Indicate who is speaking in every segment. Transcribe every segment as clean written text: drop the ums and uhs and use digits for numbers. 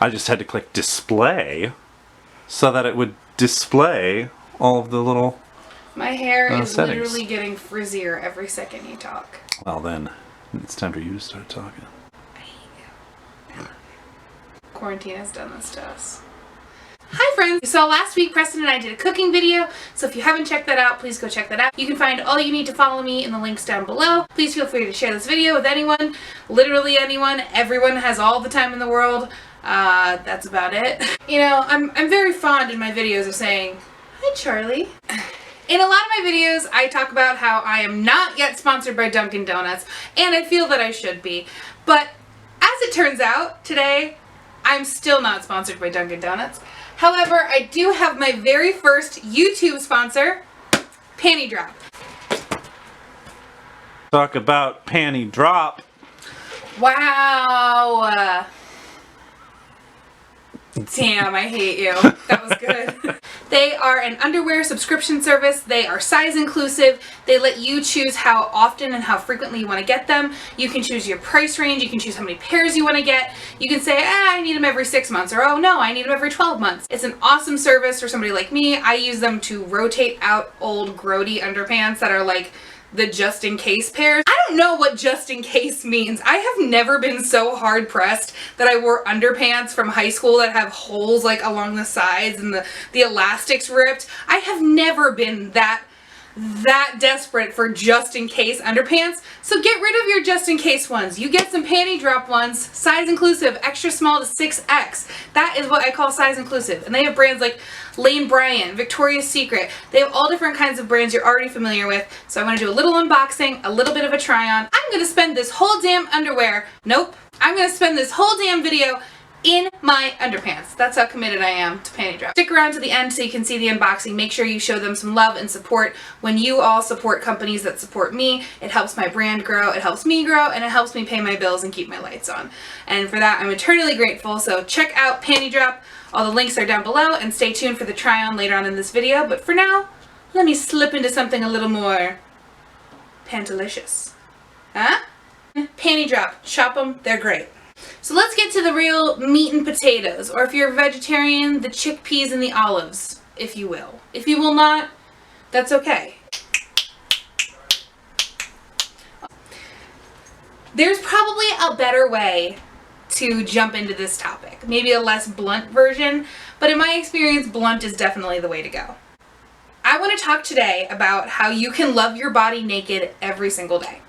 Speaker 1: I just had to click display so that it would display all of the little
Speaker 2: My hair is
Speaker 1: settings.
Speaker 2: literally getting frizzier every second you talk.
Speaker 1: Well then, it's time for you to start talking.
Speaker 2: I hate you. Quarantine has done this to us. Hi friends! You saw last week Preston and I did a cooking video, so if you haven't checked that out, please go check that out. You can find all you need to follow me in the links down below. Please feel free to share this video with anyone, literally anyone. Everyone has all the time in the world. That's about it. You know, I'm very fond in my videos of saying, hi Charlie. In a lot of my videos, I talk about how I am not yet sponsored by Dunkin' Donuts, and I feel that I should be. But as it turns out, today, I'm still not sponsored by Dunkin' Donuts. However, I do have my very first YouTube sponsor, Panty Drop.
Speaker 1: Talk about Panty Drop.
Speaker 2: Wow. Damn, I hate you. That was good. They are an underwear subscription service. They are size inclusive. They let you choose how often and how frequently you want to get them. You can choose your price range. You can choose how many pairs you want to get. You can say, I need them every 6 months, or oh no, I need them every 12 months. It's an awesome service for somebody like me. I use them to rotate out old grody underpants that are like the just in case pairs. I don't know what just in case means. I have never been so hard pressed that I wore underpants from high school that have holes like along the sides and the elastics ripped. I have never been that desperate for just in case underpants. So get rid of your just in case ones. You get some Panty Drop ones, size inclusive, extra small to 6X. That is what I call size inclusive. And they have brands like Lane Bryant, Victoria's Secret. They have all different kinds of brands you're already familiar with. So I'm going to do a little unboxing, a little bit of a try on. I'm going to spend this whole damn underwear. Nope. I'm going to spend this whole damn video in my underpants. That's how committed I am to Panty Drop. Stick around to the end so you can see the unboxing. Make sure you show them some love and support. When you all support companies that support me, it helps my brand grow, it helps me grow, and it helps me pay my bills and keep my lights on. And for that, I'm eternally grateful. So check out Panty Drop. All the links are down below, and stay tuned for the try on later on in this video. But for now, let me slip into something a little more pantalicious. Huh? Panty Drop. Shop them. They're great. So let's get to the real meat and potatoes, or if you're a vegetarian, the chickpeas and the olives, if you will. If you will not, that's okay. There's probably a better way to jump into this topic, maybe a less blunt version, but in my experience, blunt is definitely the way to go. I want to talk today about how you can love your body naked every single day.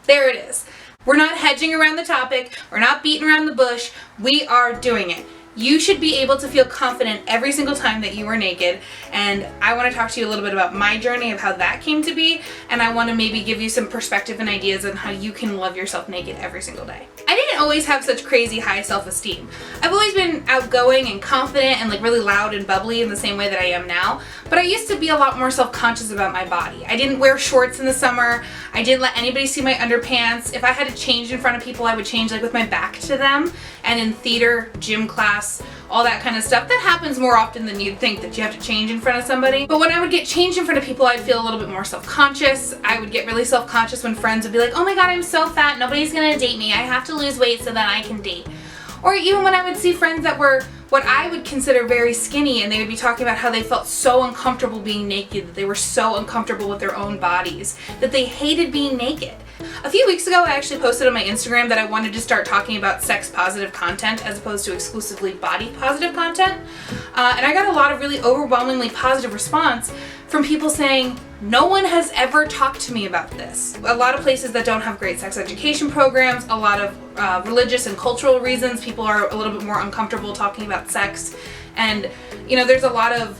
Speaker 2: There it is. We're not hedging around the topic. We're not beating around the bush. We are doing it. You should be able to feel confident every single time that you are naked, and I want to talk to you a little bit about my journey of how that came to be, and I want to maybe give you some perspective and ideas on how you can love yourself naked every single day. I didn't always have such crazy high self-esteem. I've always been outgoing and confident and like really loud and bubbly in the same way that I am now, but I used to be a lot more self-conscious about my body. I didn't wear shorts in the summer. I didn't let anybody see my underpants. If I had to change in front of people, I would change like with my back to them, and in theater, gym class, all that kind of stuff. That happens more often than you'd think, that you have to change in front of somebody. But when I would get changed in front of people, I'd feel a little bit more self-conscious. I would get really self-conscious when friends would be like, oh my god, I'm so fat, nobody's gonna date me. I have to lose weight so that I can date. Or even when I would see friends that were what I would consider very skinny, and they would be talking about how they felt so uncomfortable being naked, that they were so uncomfortable with their own bodies, that they hated being naked. A few weeks ago, I actually posted on my Instagram that I wanted to start talking about sex-positive content as opposed to exclusively body-positive content. And I got a lot of really overwhelmingly positive response from people saying, no one has ever talked to me about this. A lot of places that don't have great sex education programs, a lot of religious and cultural reasons, people are a little bit more uncomfortable talking about sex. And, you know, there's a lot of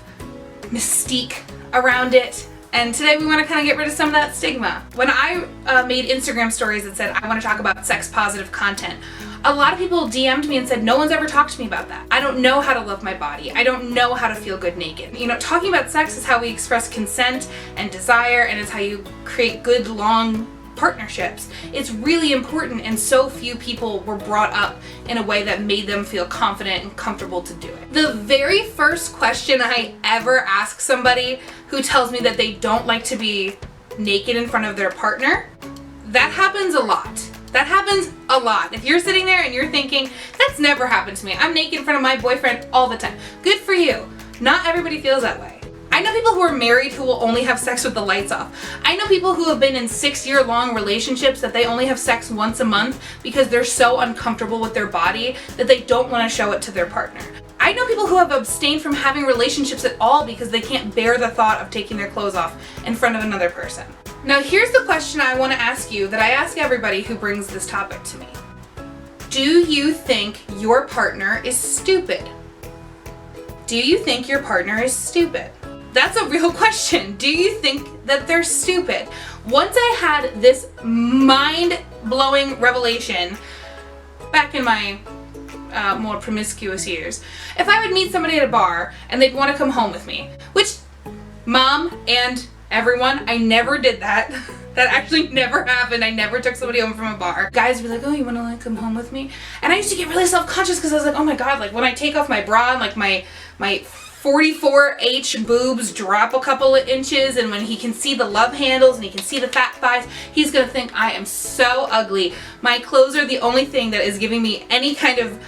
Speaker 2: mystique around it. And today we want to kind of get rid of some of that stigma. When I made Instagram stories that said, I want to talk about sex-positive content, a lot of people DM'd me and said, no one's ever talked to me about that. I don't know how to love my body. I don't know how to feel good naked. You know, talking about sex is how we express consent and desire, and it's how you create good, long partnerships. It's really important, and so few people were brought up in a way that made them feel confident and comfortable to do it. The very first question I ever ask somebody who tells me that they don't like to be naked in front of their partner, that happens a lot. That happens a lot. If you're sitting there and you're thinking, that's never happened to me. I'm naked in front of my boyfriend all the time. Good for you. Not everybody feels that way. I know people who are married who will only have sex with the lights off. I know people who have been in 6-year-long relationships that they only have sex once a month because they're so uncomfortable with their body that they don't want to show it to their partner. I know people who have abstained from having relationships at all because they can't bear the thought of taking their clothes off in front of another person. Now here's the question I want to ask you that I ask everybody who brings this topic to me. Do you think your partner is stupid? Do you think your partner is stupid? That's a real question. Do you think that they're stupid? Once I had this mind-blowing revelation back in my more promiscuous years, if I would meet somebody at a bar and they'd want to come home with me, which mom and everyone, I never did that. That actually never happened. I never took somebody home from a bar. Guys would be like, oh, you want to like come home with me? And I used to get really self-conscious because I was like, oh my God, like when I take off my bra and like my 44H boobs drop a couple of inches, and when he can see the love handles and he can see the fat thighs, he's gonna think I am so ugly. My clothes are the only thing that is giving me any kind of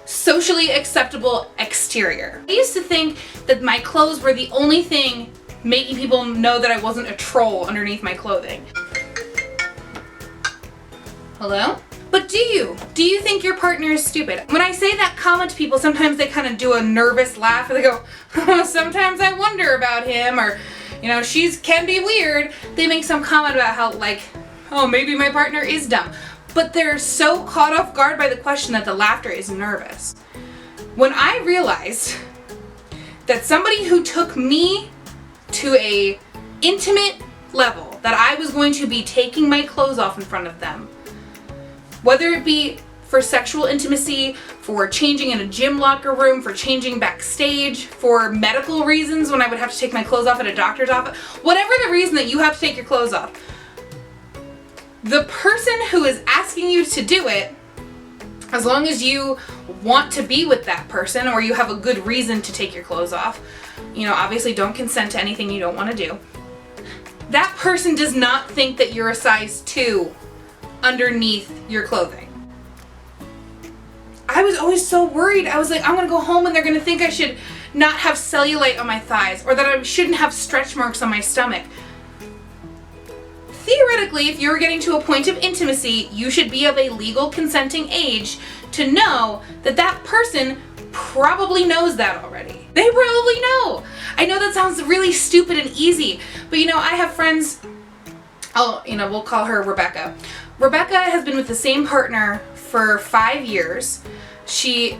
Speaker 2: socially acceptable exterior. I used to think that my clothes were the only thing making people know that I wasn't a troll underneath my clothing. Hello? But do you think your partner is stupid? When I say that comment to people, sometimes they kind of do a nervous laugh, or they go, oh, sometimes I wonder about him, or, you know, can be weird. They make some comment about how, like, oh, maybe my partner is dumb. But they're so caught off guard by the question that the laughter is nervous. When I realized that somebody who took me to a intimate level, that I was going to be taking my clothes off in front of them, whether it be for sexual intimacy, for changing in a gym locker room, for changing backstage, for medical reasons when I would have to take my clothes off at a doctor's office, whatever the reason that you have to take your clothes off, the person who is asking you to do it, as long as you want to be with that person or you have a good reason to take your clothes off, you know, obviously don't consent to anything you don't want to do, that person does not think that you're a size 2 underneath your clothing. I was always so worried. I was like, I'm gonna go home and they're gonna think I should not have cellulite on my thighs, or that I shouldn't have stretch marks on my stomach. Theoretically, if you're getting to a point of intimacy, you should be of a legal consenting age to know that that person probably knows that already. They probably know. I know that sounds really stupid and easy, but you know, I have friends, we'll call her Rebecca. Rebecca has been with the same partner for 5 years. She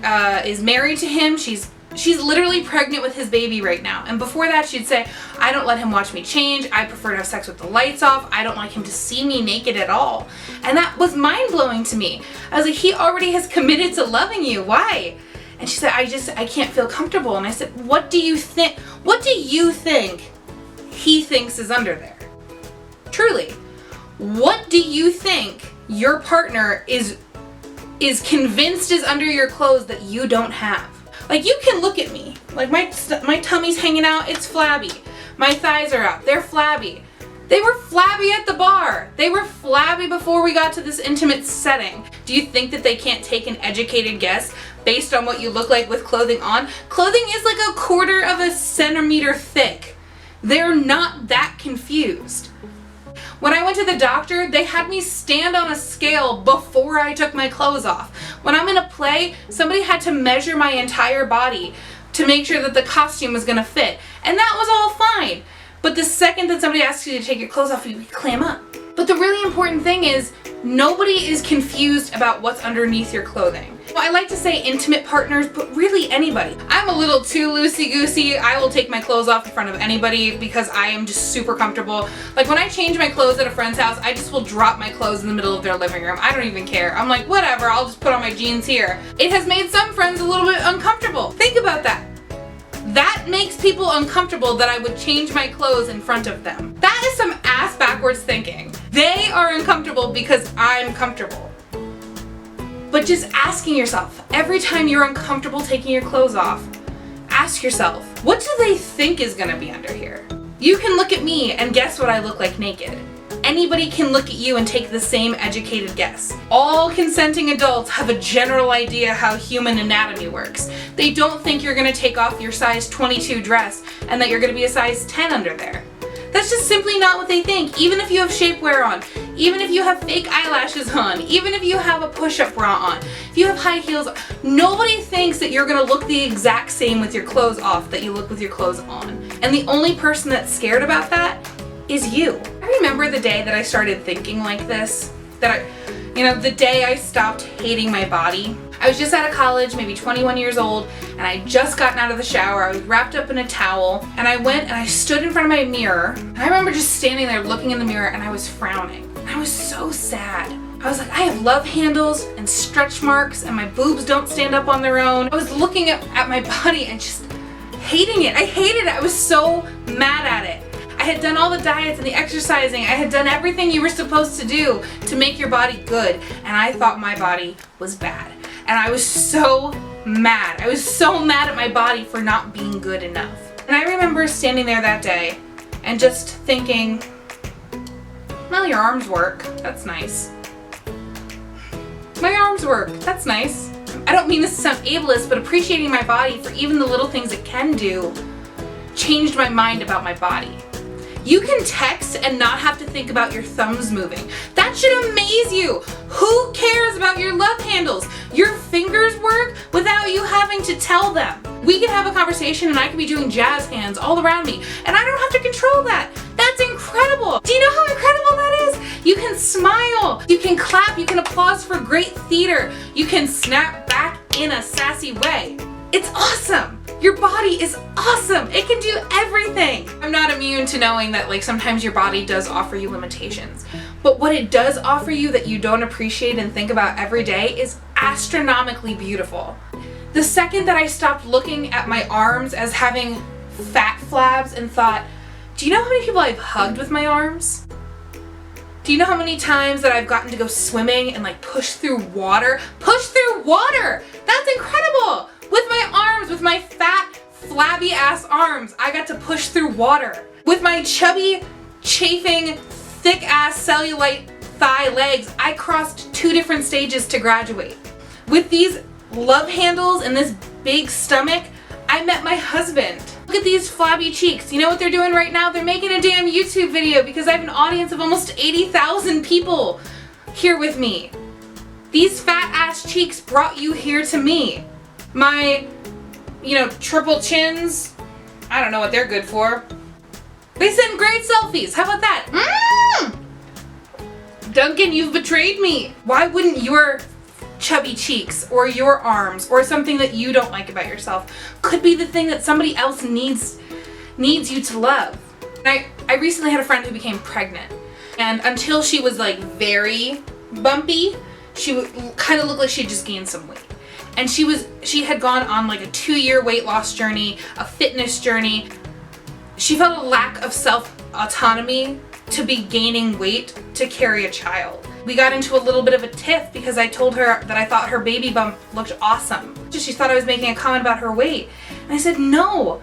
Speaker 2: is married to him. She's literally pregnant with his baby right now. And before that, she'd say, I don't let him watch me change. I prefer to have sex with the lights off. I don't like him to see me naked at all. And that was mind-blowing to me. I was like, he already has committed to loving you. Why? And she said, I can't feel comfortable. And I said, what do you think he thinks is under there? Truly. What do you think your partner is convinced is under your clothes that you don't have? Like, you can look at me. Like, my tummy's hanging out, it's flabby. My thighs are out, they're flabby. They were flabby at the bar. They were flabby before we got to this intimate setting. Do you think that they can't take an educated guess based on what you look like with clothing on? Clothing is like 1/4 of a centimeter thick. They're not that confused. When I went to the doctor, they had me stand on a scale before I took my clothes off. When I'm in a play, somebody had to measure my entire body to make sure that the costume was gonna fit. And that was all fine. But the second that somebody asks you to take your clothes off, you clam up. But the really important thing is, nobody is confused about what's underneath your clothing. Well, I like to say intimate partners, but really anybody. I'm a little too loosey-goosey. I will take my clothes off in front of anybody because I am just super comfortable. Like, when I change my clothes at a friend's house, I just will drop my clothes in the middle of their living room. I don't even care. I'm like, whatever, I'll just put on my jeans here. It has made some friends a little bit uncomfortable. Think about that. That makes people uncomfortable that I would change my clothes in front of them. That is some ass backwards thinking. They are uncomfortable because I'm comfortable. But just asking yourself, every time you're uncomfortable taking your clothes off, ask yourself, what do they think is gonna be under here? You can look at me and guess what I look like naked. Anybody can look at you and take the same educated guess. All consenting adults have a general idea how human anatomy works. They don't think you're gonna take off your size 22 dress and that you're gonna be a size 10 under there. That's just simply not what they think. Even if you have shapewear on, even if you have fake eyelashes on, even if you have a push-up bra on, if you have high heels, nobody thinks that you're gonna look the exact same with your clothes off that you look with your clothes on. And the only person that's scared about that is you. I remember the day that I started thinking like this, the day I stopped hating my body. I was just out of college, maybe 21 years old, and I had just gotten out of the shower. I was wrapped up in a towel, and I went and I stood in front of my mirror. And I remember just standing there looking in the mirror, and I was frowning. I was so sad. I was like, I have love handles and stretch marks, and my boobs don't stand up on their own. I was looking at my body and just hating it. I hated it. I was so mad at it. I had done all the diets and the exercising. I had done everything you were supposed to do to make your body good, and I thought my body was bad. And I was so mad. I was so mad at my body for not being good enough. And I remember standing there that day and just thinking, well, your arms work. That's nice. My arms work. That's nice. I don't mean this to sound ableist, but appreciating my body for even the little things it can do changed my mind about my body. You can text and not have to think about your thumbs moving. That should amaze you. Who cares about your love handles? Your fingers work without you having to tell them. We can have a conversation and I can be doing jazz hands all around me and I don't have to control that. That's incredible. Do you know how incredible that is? You can smile, you can clap, you can applause for great theater, you can snap back in a sassy way. It's awesome. Your body is awesome. It can do everything. I'm not immune to knowing that sometimes your body does offer you limitations. But what it does offer you that you don't appreciate and think about every day is astronomically beautiful. The second that I stopped looking at my arms as having fat flabs and thought, do you know how many people I've hugged with my arms? Do you know how many times that I've gotten to go swimming and push through water? Push through water! That's incredible! With my arms, with my fat, flabby ass arms, I got to push through water. With my chubby, chafing, thick ass cellulite thigh legs, I crossed 2 different stages to graduate. With these love handles and this big stomach, I met my husband. Look at these flabby cheeks. You know what they're doing right now? They're making a damn YouTube video because I have an audience of almost 80,000 people here with me. These fat ass cheeks brought you here to me. My, triple chins, I don't know what they're good for. They send great selfies. How about that? Duncan, you've betrayed me. Why wouldn't your chubby cheeks or your arms or something that you don't like about yourself could be the thing that somebody else needs you to love? And I recently had a friend who became pregnant, and until she was very bumpy, she would kind of look like she had just gained some weight. And she had gone on a 2-year weight loss journey, a fitness journey. She felt a lack of self-autonomy to be gaining weight to carry a child. We got into a little bit of a tiff because I told her that I thought her baby bump looked awesome. She thought I was making a comment about her weight. And I said, no,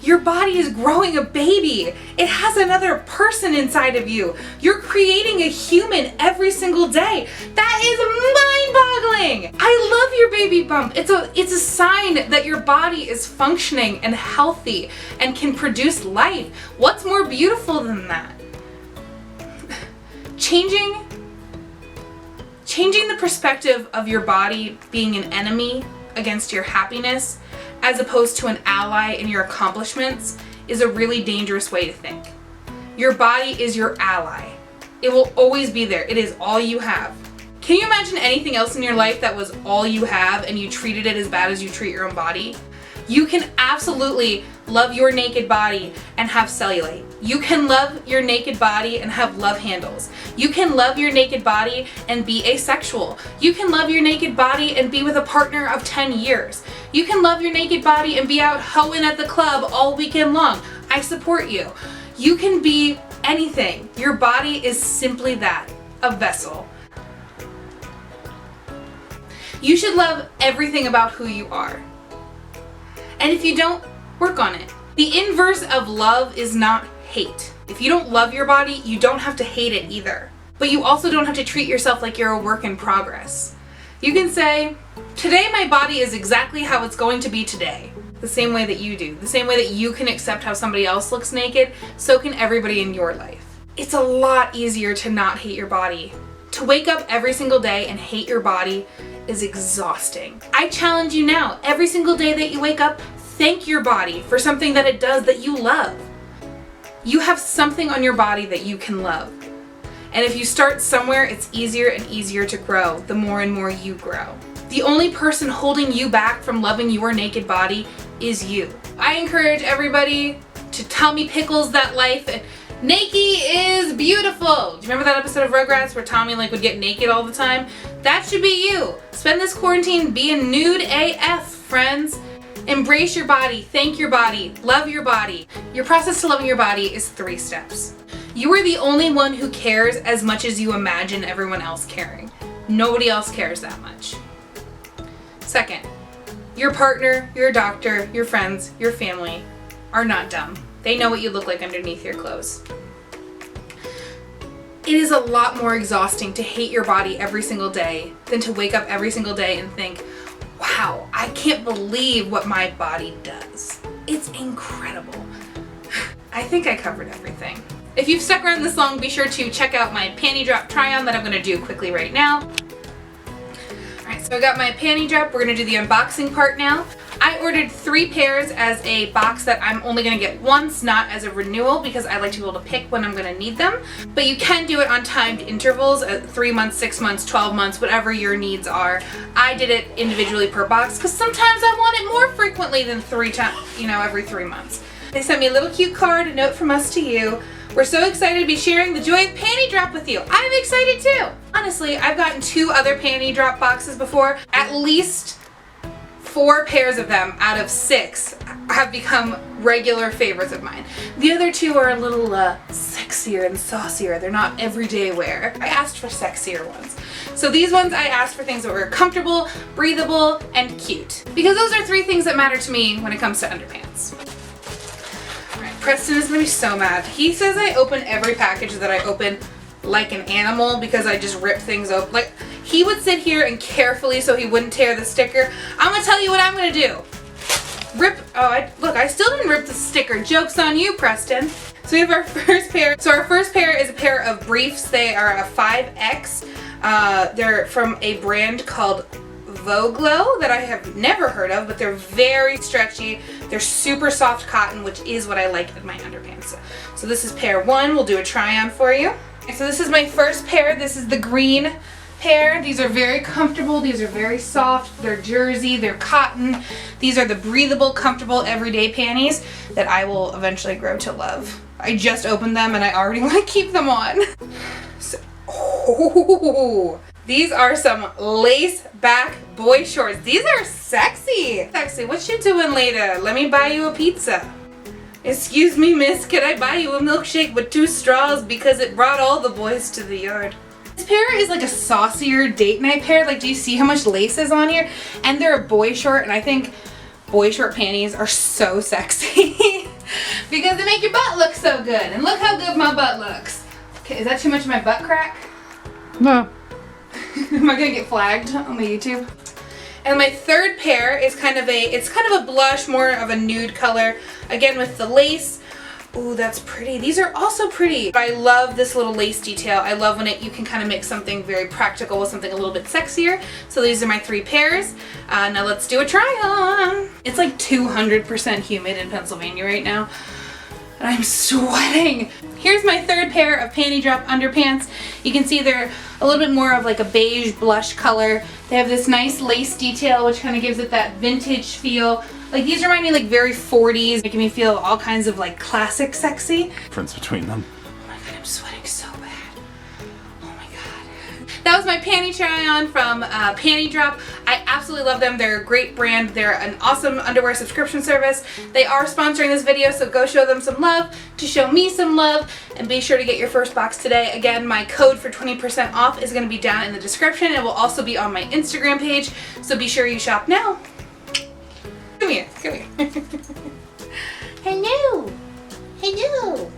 Speaker 2: your body is growing a baby. It has another person inside of you. You're creating a human every single day. That is mind-boggling. I love your baby bump. It's a sign that your body is functioning and healthy and can produce life. What's more beautiful than that? Changing the perspective of your body being an enemy against your happiness as opposed to an ally in your accomplishments is a really dangerous way to think. Your body is your ally. It will always be there. It is all you have. Can you imagine anything else in your life that was all you have and you treated it as bad as you treat your own body? You can absolutely love your naked body and have cellulite. You can love your naked body and have love handles. You can love your naked body and be asexual. You can love your naked body and be with a partner of 10 years. You can love your naked body and be out hoeing at the club all weekend long. I support you. You can be anything. Your body is simply that, a vessel. You should love everything about who you are. And if you don't, work on it. The inverse of love is not hate. If you don't love your body, you don't have to hate it either. But you also don't have to treat yourself like you're a work in progress. You can say, today my body is exactly how it's going to be today. The same way that you do. The same way that you can accept how somebody else looks naked, so can everybody in your life. It's a lot easier to not hate your body. To wake up every single day and hate your body is exhausting. I challenge you now, every single day that you wake up, thank your body for something that it does that you love. You have something on your body that you can love. And if you start somewhere, it's easier and easier to grow the more and more you grow. The only person holding you back from loving your naked body is you. I encourage everybody to Tommy Pickles that life. And Naked is beautiful. Do you remember that episode of Rugrats where Tommy would get naked all the time? That should be you. Spend this quarantine being nude AF, friends. Embrace your body, thank your body, love your body. Your process to loving your body is 3 steps. You are the only one who cares as much as you imagine everyone else caring. Nobody else cares that much. Second, your partner, your doctor, your friends, your family are not dumb. They know what you look like underneath your clothes. It is a lot more exhausting to hate your body every single day than to wake up every single day and think, wow, I can't believe what my body does. It's incredible. I think I covered everything. If you've stuck around this long, be sure to check out my Panty Drop try-on that I'm gonna do quickly right now. Alright, so I got my Panty Drop. We're gonna do the unboxing part now. I ordered 3 pairs as a box that I'm only gonna get once, not as a renewal, because I like to be able to pick when I'm gonna need them. But you can do it on timed intervals, at 3 months, 6 months, 12 months, whatever your needs are. I did it individually per box, because sometimes I want it more frequently than 3 times, every 3 months. They sent me a little cute card, a note from us to you. We're so excited to be sharing the joy of Panty Drop with you. I'm excited too. Honestly, I've gotten 2 other Panty Drop boxes before. At least 4 pairs of them out of 6 have become regular favorites of mine. The other 2 are a little sexier and saucier. They're not everyday wear. I asked for sexier ones. So these ones I asked for things that were comfortable, breathable, and cute. Because those are 3 things that matter to me when it comes to underpants. Preston is gonna be so mad. He says I open every package that I open like an animal because I just rip things open. He would sit here and carefully, so he wouldn't tear the sticker. I'm gonna tell you what I'm gonna do. Look, I still didn't rip the sticker. Joke's on you, Preston. So we have our first pair. So our first pair is a pair of briefs. They are a 5X. They're from a brand called Voglo that I have never heard of, but they're very stretchy. They're super soft cotton, which is what I like in my underpants. So this is pair 1. We'll do a try on for you. So this is my first pair. This is the green pair. These are very comfortable. These are very soft. They're jersey. They're cotton. These are the breathable, comfortable, everyday panties that I will eventually grow to love. I just opened them and I already want to keep them on. These are some lace back boy shorts. These are sexy. Sexy. What you doing later? Let me buy you a pizza. Excuse me, miss, can I buy you a milkshake with 2 straws because it brought all the boys to the yard? This pair is like a saucier date night pair. Do you see how much lace is on here? And they're a boy short, and I think boy short panties are so sexy because they make your butt look so good. And look how good my butt looks. Okay, is that too much of my butt crack?
Speaker 1: No.
Speaker 2: Am I gonna get flagged on the YouTube? And my third pair is kind of a blush, more of a nude color. Again with the lace. Ooh, that's pretty. These are also pretty. I love this little lace detail. I love when you can kind of mix something very practical with something a little bit sexier. So these are my 3 pairs. Now let's do a try on. It's like 200% humid in Pennsylvania right now. And I'm sweating. Here's my third pair of Panty Drop underpants. You can see they're a little bit more of like a beige blush color. They have this nice lace detail which kind of gives it that vintage feel. These remind me very 40s, making me feel all kinds of classic sexy.
Speaker 1: Difference between them.
Speaker 2: Oh my god, I'm sweating so bad. Oh my god. That was my panty try on from Panty Drop. I absolutely love them. They're a great brand. They're an awesome underwear subscription service. They are sponsoring this video, so go show them some love to show me some love, and be sure to get your first box today. Again, my code for 20% off is going to be down in the description. It will also be on my Instagram page, so be sure you shop now. Come here, come here. Hello. Hello.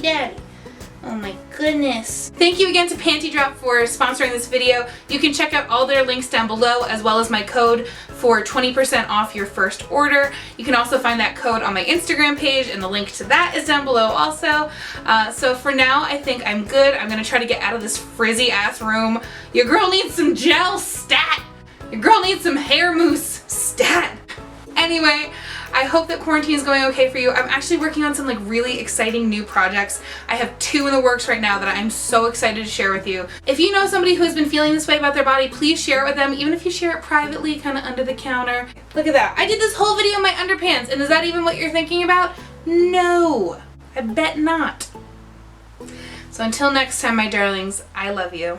Speaker 2: daddy. Oh my goodness. Thank you again to Panty Drop for sponsoring this video. You can check out all their links down below as well as my code for 20% off your first order. You can also find that code on my Instagram page and the link to that is down below also. So for now, I think I'm good. I'm gonna try to get out of this frizzy ass room. Your girl needs some gel, stat. Your girl needs some hair mousse, stat. Anyway, I hope that quarantine is going okay for you. I'm actually working on some like really exciting new projects. I have 2 in the works right now that I'm so excited to share with you. If you know somebody who's been feeling this way about their body, please share it with them, even if you share it privately, kind of under the counter. Look at that. I did this whole video in my underpants, and is that even what you're thinking about? No, I bet not. So until next time, my darlings, I love you.